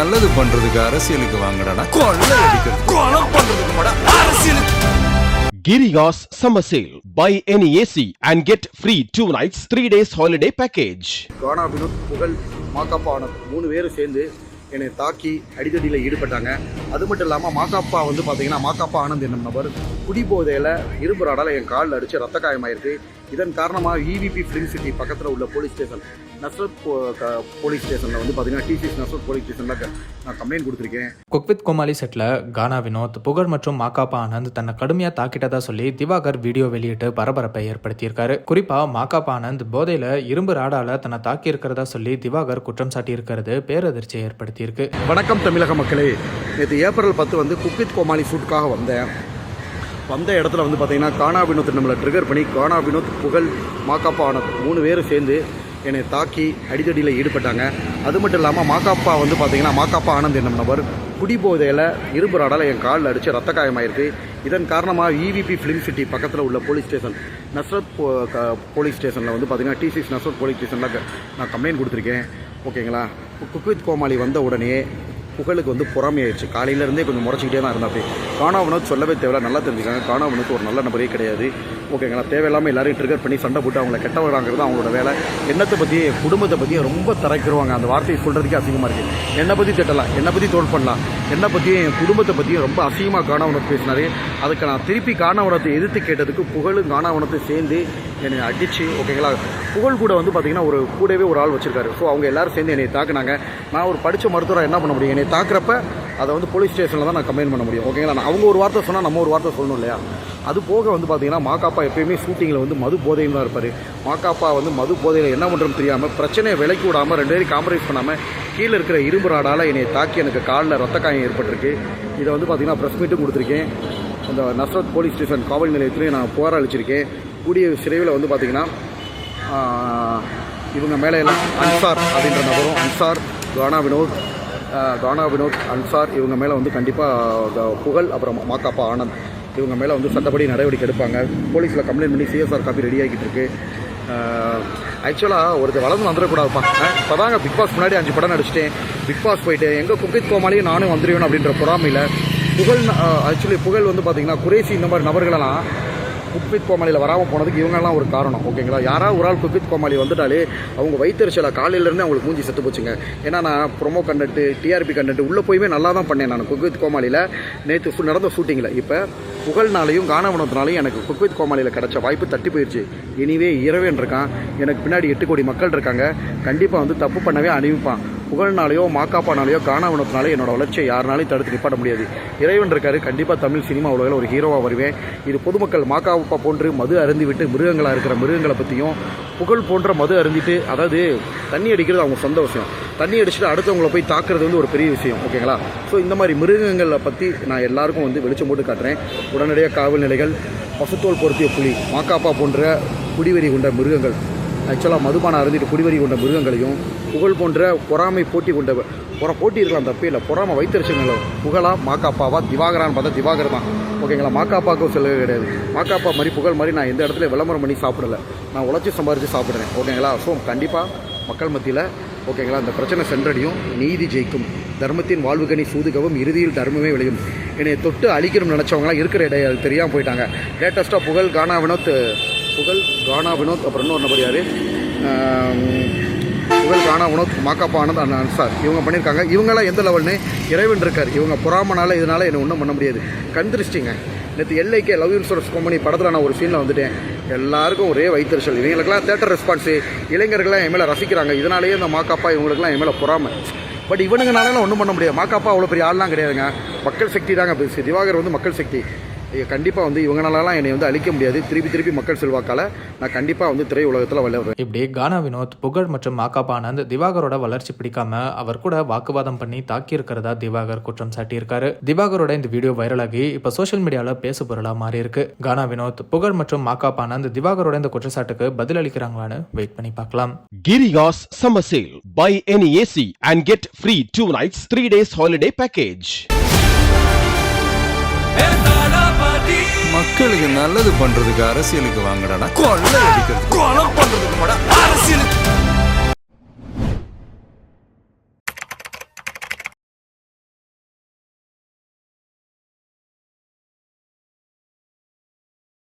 நல்லது பண்றதுக்கு அரசியலுக்கு வாங்கடா, கொள்ளை அடிக்கிறது கொலை பண்றதுக்கு கூட அரசியலுக்கு. Girigas Summer Sale. Buy any AC and get free 2 nights 3 days holiday package. கானா வினோத், புகழ், மாகாப்பா ஆனந்த் 3 பேரும் சேர்ந்து என்னை தாக்கி அடிதடியில் ஈடுபட்டாங்க. அது மட்டும் இல்லாமல் மாகாப்பா வந்து பார்த்தீங்கன்னா, மாகாப்பா ஆனந்த் என்னும் நபர் குடிபோதையில் இரும்பு ராடால் என் காலில் அடித்து ரத்த காயமாயிருக்கு. இதன் காரணமாக இவிபி ஃபிலிம் சிட்டி பக்கத்தில் உள்ள போலீஸ் ஸ்டேஷன், நஸ்ரத் போலீஸ் ஸ்டேஷனில் வந்து பார்த்தீங்கன்னா டிசிஎஸ் நஸ்ரத் போலீஸ் ஸ்டேஷனில் நான் கம்ப்ளைண்ட் கொடுத்துருக்கேன். குக் வித் கோமாளி செட்டில் கானா வினோத், புகழ் மற்றும் மாகாப்பா ஆனந்த் தன்னை கடுமையாக தாக்கிட்டதா சொல்லி திவாகர் வீடியோ வெளியிட்டு பரபரப்பை ஏற்படுத்தியிருக்காரு. குறிப்பாக மாகாப்பா ஆனந்த் போதையில் இரும்பு ராடால தன்னை தாக்கி இருக்கிறதா சொல்லி திவாகர் குற்றம் சாட்டி இருக்கிறது பேரதிர்ச்சியை ஏற்படுத்தியிருக்கு. வணக்கம் தமிழக மக்களே, நேற்று ஏப்ரல் 10 வந்து குக் வித் கோமாளி ஷூட்டுக்காக வந்த இடத்துல வந்து பார்த்தீங்கன்னா கானா வினோத் நம்மளை ட்ரிகர் பண்ணி கானா வினோத், புகழ், மாகாப்பா ஆனந்த் 3 பேரும் சேர்ந்து என்னை தாக்கி அடிதடியில் ஈடுபட்டாங்க. அது மட்டும் இல்லாமல் மாகாப்பா வந்து பார்த்தீங்கன்னா, மாகாப்பா ஆனந்த் என்னும் நபர் குடிபோதையில் இரும்பு ராடால் என் காலில் அடித்து ரத்த காயமாயிருக்கு. இதன் காரணமாக இவிபி ஃபிலிம் சிட்டி பக்கத்தில் உள்ள போலீஸ் ஸ்டேஷன், நஸ்ரத் போலீஸ் ஸ்டேஷனில் வந்து பார்த்தீங்கன்னா டிசிஎஸ் நஸ்ரத் போலீஸ் ஸ்டேஷனில் நான் கம்ப்ளைண்ட் கொடுத்துருக்கேன். ஓகேங்களா. குக் வித் கோமாளி வந்த உடனே புகழுக்கு வந்து பொறாமையாயிடுச்சு. காலையிலேருந்தே கொஞ்சம் முறைச்சிக்கிட்டே தான் இருந்தா. அப்படி கானா வினோத் சொல்லவே தேவையில்ல, நல்லா தெரிஞ்சுக்காங்க. கானா வினோத் ஒரு நல்ல நபரே கிடையாது. ஓகேங்களா. தேவையில்லாமல் எல்லாரையும் ட்ரிகர் பண்ணி சண்டை போட்டு அவங்கள கெட்டவராங்கிறது அவங்களோட வேலை. என்னத்தை பற்றியும் குடும்பத்தை பற்றியும் ரொம்ப தரைக்கிடுவாங்க. அந்த வார்த்தையை சொல்கிறதுக்கே அசிங்கமாக இருக்குது. என்னை பற்றி திட்டலாம், என்னை பற்றி தோல் பண்ணலாம், என்னை பற்றியும் என் குடும்பத்தை பற்றியும் ரொம்ப அசிங்கமாக கானா வினோத் பேசினார். அதுக்கு நான் திருப்பி கானா வினோத்தை எதிர்த்து கேட்டதுக்கு புகழும் கானா வினோத்தை சேர்ந்து என்னை அடித்து, ஓகேங்களா. புகழ் கூட வந்து பார்த்திங்கன்னா கூடவே ஒரு ஆள் வச்சுருக்காரு. ஸோ அவங்க எல்லோரும் சேர்ந்து என்னை தாக்குனாங்க. நான் ஒரு படித்த மருத்துவராக என்ன பண்ண முடியும்? என்னை தாக்குறப்ப அதை வந்து போலீஸ் ஸ்டேஷனில் தான் நான் கம்ப்ளைண்ட் பண்ண முடியும். ஓகேங்களா. அவங்க ஒரு வார்த்தை சொன்னால் நம்ம ஒரு வார்த்தை சொல்லணும் இல்லையா. அது போக வந்து பார்த்திங்கன்னா மாகாப்பா எப்பயுமே ஷூட்டிங்கில் வந்து மது போதையில் தான் இருப்பார். மாகாப்பா வந்து மது போதையில் என்ன பண்ணுறோன்னு தெரியாமல் பிரச்சனையை விலைக்கு விடாமல் 2 பேரும் காம்ப்ரமைஸ் பண்ணாமல் கீழே இருக்கிற இரும்பு ராடால் என்னை தாக்கி எனக்கு காலில் ரத்த காயம் ஏற்பட்டிருக்கு. இதை வந்து பார்த்திங்கன்னா ப்ரெஸ் மீட்டும் கொடுத்துருக்கேன். அந்த நஸ்ரத் போலீஸ் ஸ்டேஷன் காவல் நிலையத்துலேயும் நான் புகார் அளிச்சிருக்கேன். கூடிய விரைவில் வந்து பார்த்திங்கன்னா இவங்க மேலே எல்லாம் அன்சார் அப்படின்ற நபரும், அன்சார், கானா வினோத், அன்சார் இவங்க மேலே வந்து கண்டிப்பாக புகழ் அப்புறம் மாகாப்பா ஆனந்த் இவங்க மேலே வந்து சட்டப்படி நடவடிக்கை எடுப்பாங்க. போலீஸில் கம்ப்ளைண்ட் பண்ணி சிஎஸ்ஆர் காப்பி ரெடி ஆகிட்டு இருக்கு. ஆக்சுவலாக ஒருத்தர் வளர்ந்து வந்துடக்கூடாதுப்பா. இப்போ தாங்க பிக் பாஸ் முன்னாடி 5 படம் நடிச்சிட்டேன். பிக் பாஸ் போயிட்டு எங்கள் குக் வித் கோமாளியும் நானும் வந்துடுவேன் அப்படின்ற பொறாமையில் புகழ் வந்து பார்த்திங்கன்னா குரேசி இந்த மாதிரி நபர்களெல்லாம் குக் வித் கோமாளியில் வராமல் போனதுக்கு இவங்கெல்லாம் ஒரு காரணம். ஓகேங்களா. யாராவது ஒரு ஆள் குக் வித் கோமாளி வந்துட்டாலே அவங்க வயிற்றுச்சல காலையிலேருந்து அவங்களுக்கு மூஞ்சி செத்து போச்சுங்க. ஏன்னா நான் ப்ரொமோ கண்டென்ட்டு, டிஆர்பி கண்டென்ட் உள்ளே போயுமே நல்லா தான் பண்ணேன் நான் குக் வித் கோமாளியில். நேற்று நடந்த ஷூட்டிங்கில் இப்போ புகழ்னாலையும் கானா வினோத்னாலையும் எனக்கு குக் வித் கோமாளியில் கிடச்ச வாய்ப்பு தட்டி போயிடுச்சு. இனிவே இரவேன் இருக்கான். எனக்கு பின்னாடி 8 கோடி மக்கள் இருக்காங்க. கண்டிப்பாக வந்து தப்பு பண்ணவே அனுப்பிப்பான். புகழ்னாலேயோ மாகாப்பானாலேயோ கானா வினோத்னாலேயோ என்னோட வளர்ச்சியை யாருனாலையும் தடுத்து நிப்பாட்ட முடியாது. இறைவன் இருக்காரு. கண்டிப்பாக தமிழ் சினிமா உலகில் ஒரு ஹீரோவாக வருவேன். இது பொதுமக்கள் மாகாப்பா போன்று மது அருந்தி விட்டு மிருகங்களாக இருக்கிற மிருகங்களை பற்றியும், புகழ் போன்ற மது அருந்திட்டு, அதாவது தண்ணி அடிக்கிறது அவங்க சொந்த விஷயம், தண்ணி அடிச்சுட்டு அடுத்தவங்களை போய் தாக்குறது வந்து ஒரு பெரிய விஷயம். ஓகேங்களா. ஸோ இந்த மாதிரி மிருகங்களை பற்றி நான் எல்லாருக்கும் வந்து வெளிச்சம் போட்டு காட்டுறேன். உடனடியாக காவல் நிலைகள், பசுத்தோல் பொருத்திய புலி, மாகாப்பா போன்ற குடிவெறி கொண்ட மிருகங்கள், ஆக்சுவலாக மதுபானம் அருந்திட்டு குடிவெறி கொண்ட மிருகங்களையும், புகழ் போன்ற பொறாமை போட்டி கொண்ட போட்டி இருக்கலாம், தப்பே இல்லை. பொறாமை வைத்தறிச்சல் புகழா மாகாப்பாவா திவாகரான்னு பார்த்தா திவாகர் தான். ஓகேங்களா. மாகாப்பாவுக்கும் செலவே கிடையாது. மாகாப்பா மாதிரி புகழ் மாதிரி நான் எந்த இடத்துல விளம்பரம் பண்ணி சாப்பிடலை. நான் உழைச்சி சம்பாரித்து சாப்பிட்றேன். ஓகேங்களா. ஸோ கண்டிப்பாக மக்கள் மத்தியில், ஓகேங்களா, இந்த பிரச்சனை சென்றடையும். நீதி ஜெயிக்கும். தர்மத்தின் வாழ்வுகனி சூதுகவும் இறுதியில் தர்மமே விளையும். என்னை தொட்டு அழிக்கணும்னு நினச்சவங்களாம் இருக்கிற இடையே அது தெரியாமல் போயிட்டாங்க. லேட்டஸ்ட்டாக புகழ், கானா வினோத் அப்புறம் இன்னொரு நபர் யார், புகழ், கானா வினோத், மாகாப்பா ஆனந்த், அன்சார் இவங்க பண்ணியிருக்காங்க. இவங்கெல்லாம் எந்த லெவல்னு இறைவன் இருக்கார். இவங்க பொறாமனால இதனால் என்னை ஒன்றும் பண்ண முடியாது. கந்திருச்சிங்க. நேற்று எல்ஐகே லவ் இன்சூரன்ஸ் கம்பெனி படத்தில் நான் ஒரு சீனில் வந்துட்டேன். எல்லாருக்கும் ஒரே வைத்தறிச்சல். இவங்களுக்கெல்லாம் தேட்டர் ரெஸ்பான்ஸு, இளைஞர்கள்லாம் என் மேலே ரசிக்கிறாங்க. இதனாலேயே இந்த மாகாப்பா இவங்களுக்குலாம் என் மேலே பொறாமை. பட் இவனுங்கனாலாம் ஒன்றும் பண்ண முடியாது. மாகாப்பா அவ்வளோ பெரிய ஆள்லாம் கிடையாதுங்க. மக்கள் சக்தி தாங்க பேசு. திவாகர் வந்து மக்கள் சக்தி. கண்டிப்பாக வந்து இவங்களாலாம் என்னை வந்து அழிக்க முடியாது. திருப்பி மக்கள் செல்வாக்கால் நான் கண்டிப்பாக வந்து திரை உலகத்தில் வளர்றேன். இப்படி கானா வினோத், புகழ் மற்றும் மாகாப்பா ஆனந்த் திவாகரோட வளர்ச்சி பிடிக்காம அவர் கூட வாக்குவாதம் பண்ணி தாக்கி இருக்கிறதா திவாகர் குற்றம் சாட்டியிருக்காரு. திவாகரோட இந்த வீடியோ வைரலாகி இப்ப சோசியல் மீடியால பேசு பொருளா மாறி இருக்கு. கானா வினோத், புகழ் மற்றும் மாகாப்பா ஆனந்த் திவாகரோட இந்த குற்றச்சாட்டுக்கு பதில் அளிக்கிறாங்களான்னு வெயிட் பண்ணி பார்க்கலாம். Girigas Summer Sale. Buy any AC and get free 2 nights 3 days holiday package. மக்களுக்கு நல்லது பண்றதுக்கு அரசியலுக்கு வாங்கடா, கொள்ளை அடிக்கிறது கொலை பண்றதுக்கு கூட அரசியலுக்கு.